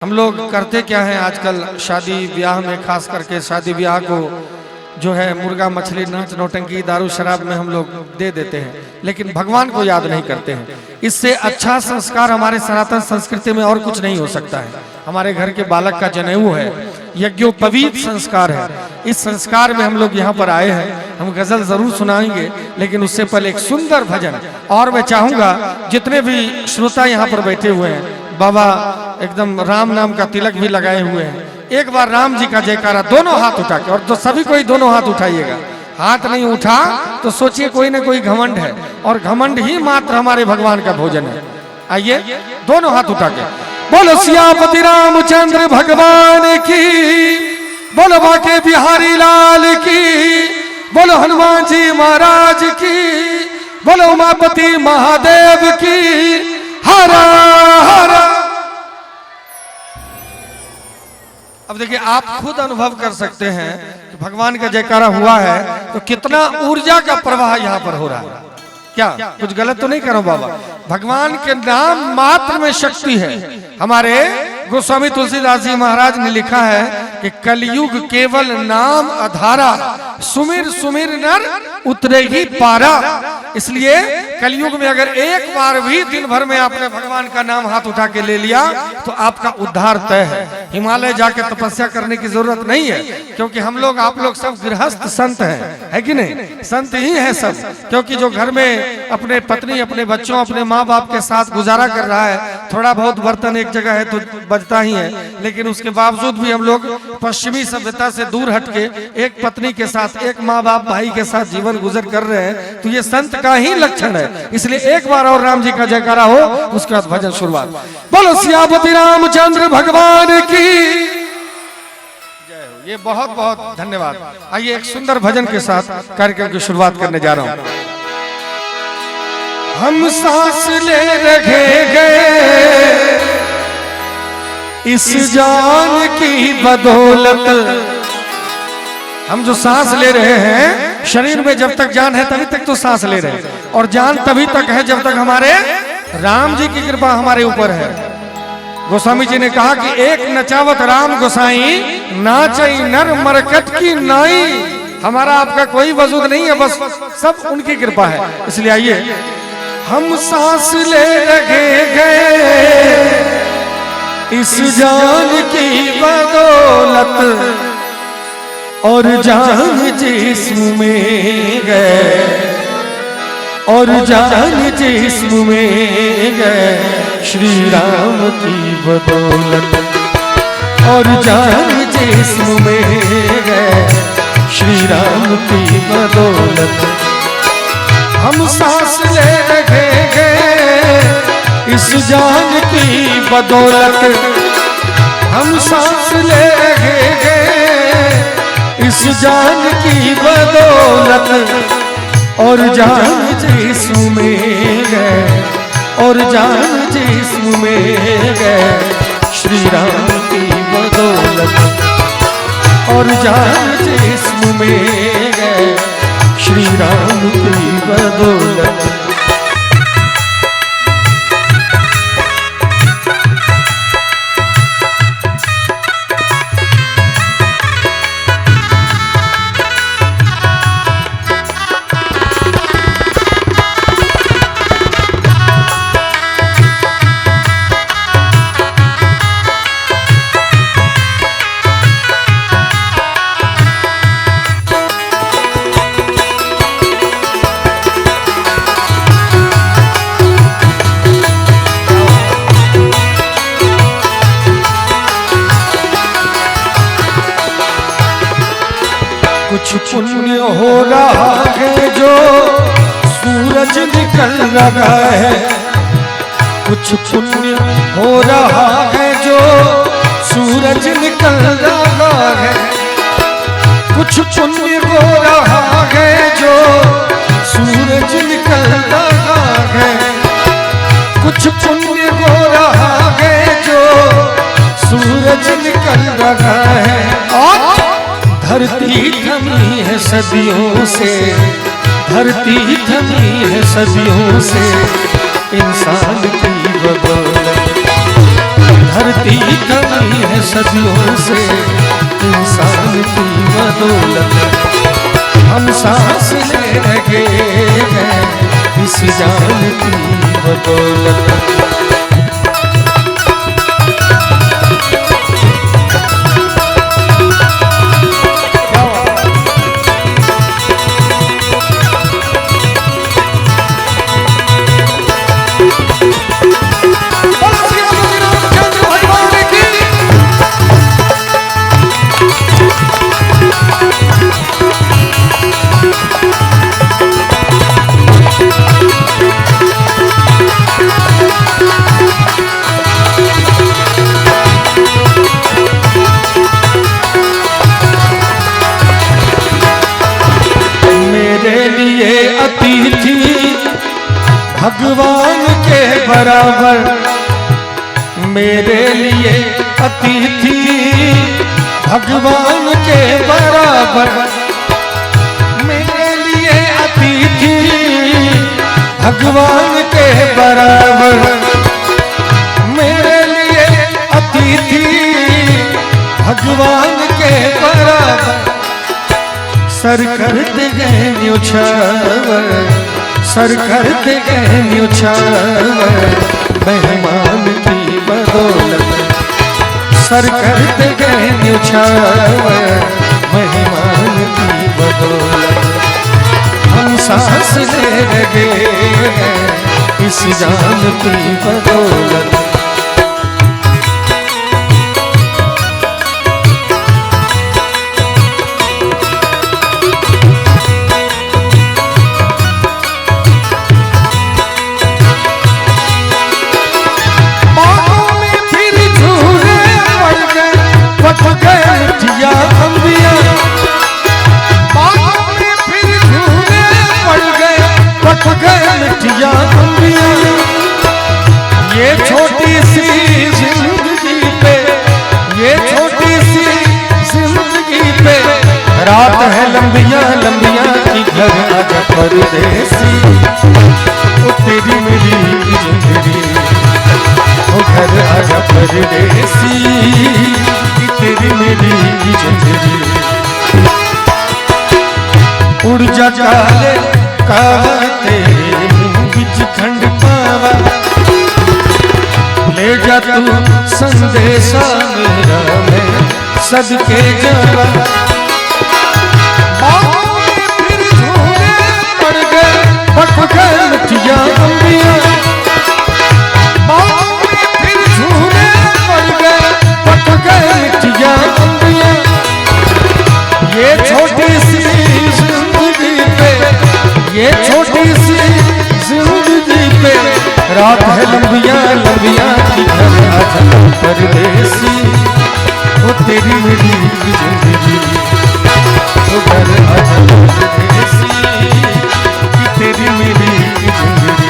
हम लोग करते क्या है आजकल शादी ब्याह में, खास करके शादी ब्याह को जो है मुर्गा मछली नाच नौटंकी दारू शराब में हम लोग दे देते हैं, लेकिन भगवान को याद नहीं करते हैं। इससे अच्छा संस्कार हमारे सनातन संस्कृति में और कुछ नहीं हो सकता है। हमारे घर के बालक का जनेऊ है, यज्ञोपवीत संस्कार है। इस संस्कार में हम लोग यहाँ पर आए हैं। हम गजल जरूर सुनाएंगे, लेकिन उससे पहले एक सुंदर भजन। और मैं चाहूंगा जितने भी श्रोता यहाँ पर बैठे हुए हैं, बाबा एकदम राम नाम का तिलक भी लगाए हुए हैं, एक बार राम जी का जयकारा दोनों हाथ उठा के, और तो सभी कोई दोनों हाथ उठाइएगा। हाथ नहीं उठा तो सोचिए कोई ना कोई घमंड है, और घमंड ही मात्र हमारे भगवान का भोजन है। आइए दोनों हाथ उठा के बोलो सियापति रामचंद्र भगवान की, बोलो बाके बिहारी लाल की, बोलो हनुमान जी महाराज की, बोलो उमापति महादेव की। हरा हरा। अब देखिए, आप खुद अनुभव कर सकते हैं कि भगवान का जयकारा हुआ है तो कितना ऊर्जा का प्रवाह यहाँ पर हो रहा है। क्या कुछ गलत तो नहीं करो बाबा? भगवान के नाम मात्र में शक्ति है। हमारे गोस्वामी तुलसीदास जी महाराज ने लिखा है कि कलयुग केवल नाम आधारा, सुमिर सुमिर नर उतरे ही पारा। इसलिए कलयुग में अगर एक बार भी दिन भर में आपने भगवान का नाम हाथ उठा के ले लिया तो आपका उद्धार तय है। हिमालय जाके तपस्या करने की जरूरत नहीं है, क्योंकि हम लोग आप लोग सब गृहस्थ संत हैं, है कि नहीं? संत ही हैं सब। क्योंकि जो घर में अपने पत्नी, अपने बच्चों, अपने माँ बाप के साथ गुजारा कर रहा है, थोड़ा बहुत बर्तन एक जगह है तो बचता ही है, लेकिन उसके बावजूद भी हम लोग पश्चिमी सभ्यता से दूर हटके एक पत्नी के साथ, एक माँ बाप भाई के साथ जीवन गुजर कर रहे हैं, तो ये संत का ही लक्षण है। इसलिए एक बार और राम जी का जयकारा हो, उसके बाद भजन शुरुआत। बोलो सियापति रामचंद्र भगवान की जय हो। ये बहुत बहुत धन्यवाद। आइए एक सुंदर भजन के साथ कार्यक्रम की शुरुआत करने जा रहा हूं। हम सांस ले रहे गए इस जान की बदौलत। हम जो सांस ले रहे हैं, शरीर में जब तक जान है तभी तक तो सांस ले रहे हैं, और जान तभी तक है जब तक हमारे राम जी की कृपा हमारे ऊपर है। गोस्वामी जी ने कहा कि एक नचावत राम गोसाई, नाचई नर मरकट की नाई। हमारा आपका कोई वजूद नहीं है, बस सब उनकी कृपा है। इसलिए आइए, हम सांस ले रहे गए इस जान की बदौलत, और जान जिस्म में गए, और जान जिस्म में गए श्री राम की बदौलत, और जान जिस्म में गए श्री राम की बदौलत। हम सांस ले रहे गए इस जान की बदौलत, हम सांस ले रहे गए इस जान की बदौलत, और जान जिस्म में गए, और जान जिस्म में गए श्री राम की बदौलत, और जान जिस्म में गए श्री राम की बदौलत। कुछ पुण्य हो रहा है जो सूरज निकल रहा है, कुछ पुण्य हो रहा है जो सूरज निकल रहा है, कुछ पुण्य हो रहा है जो सूरज निकल रहा है, कुछ पुण्य हो रहा है जो सूरज निकल रहा है। और धरती थमी है सदियों से, धरती थमी है सदियों से, इंसान की बदौलत। धरती कमी है सदियों से इंसान की बदौलत हम सांस ले लगे हैं इस जान की बदौलत। अतिथि भगवान के बराबर, मेरे लिए अतिथि भगवान के बराबर, मेरे लिए अतिथि भगवान के बराबर, मेरे लिए अतिथि भगवान के बराबर। सर करते गए न्योछावर, सर करते गए न्योछावर मेहमान की बदौलत, सर करते गए न्योछावर मेहमान की बदौलत हम सांस ले लगे हैं इस जान की बदौलत। ये छोटी सी जिंदगी पे, ये छोटी सी जिंदगी पे रात है लंबियां लंबियां की घर आजा परदेसी, ओ तेरी मेरी जिंदगी ओ घर आजा परदेसी, तेरी मेरी जिंदगी। उड़ जा काले कावा तेरे बिच खंड पावा, ले जा तू संदेशा मेरा मैं सदके जावा। फिर झूले पड़ गए पट गए मिठिया अम्बिया, फिर झूले पड़ गए पट गए मिठिया अम्बिया। ये छोटी सी जिंदगी पे, ये छोटी सी जिंदगी पे रात है लंबियां लंबियां की घर आजा परदेसी, ओ तेरी मेरी जिंदगी ओ घर आजा परदेसी, तेरी मेरी जिंदगी।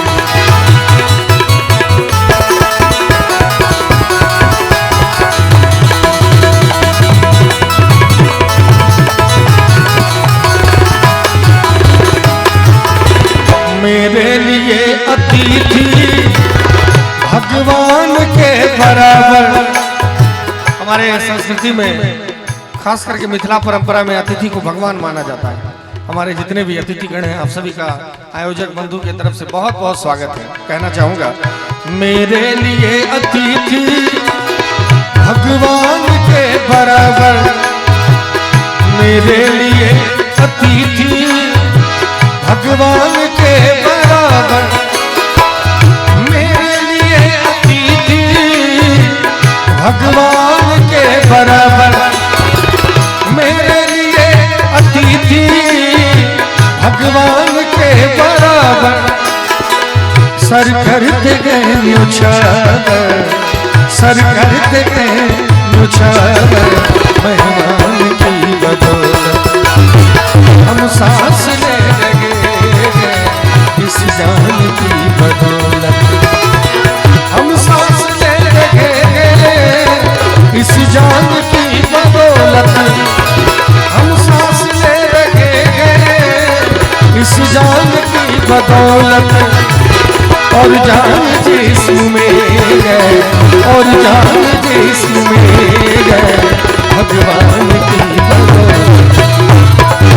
मेरे लिए अतिथि भगवान के बराबर। हमारे संस्कृति में खास करके मिथिला परंपरा में अतिथि को भगवान माना जाता है। हमारे जितने भी अतिथिगण हैं आप सभी का आयोजक बंधु की तरफ से बहुत बहुत स्वागत है। कहना चाहूंगा मेरे लिए अतिथि भगवान के बराबर, मेरे लिए अतिथि भगवान के बराबर, मेरे लिए अतिथि भगवान के बराबर, मेरे लिए अतिथि भगवान के बराबर। सर करते गए न्योछावर, सर करते गए न्योछावर मेहमान की बदौलत हम सांस ले लगे इस जान की बदौलत, हम सांस ले लगे इस जान की बदौलत, हम सांस ले लगे इस जान की बदौलत। और जान जिस्म में गए, और जान जिस्म में गए, भगवान की बदौलत।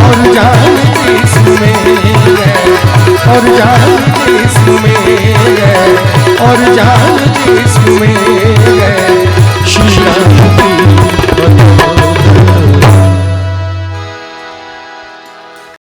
और जान जिस्म में गए, और जान जिस्म में गए, और जान जिस्म में गए, श्री राम की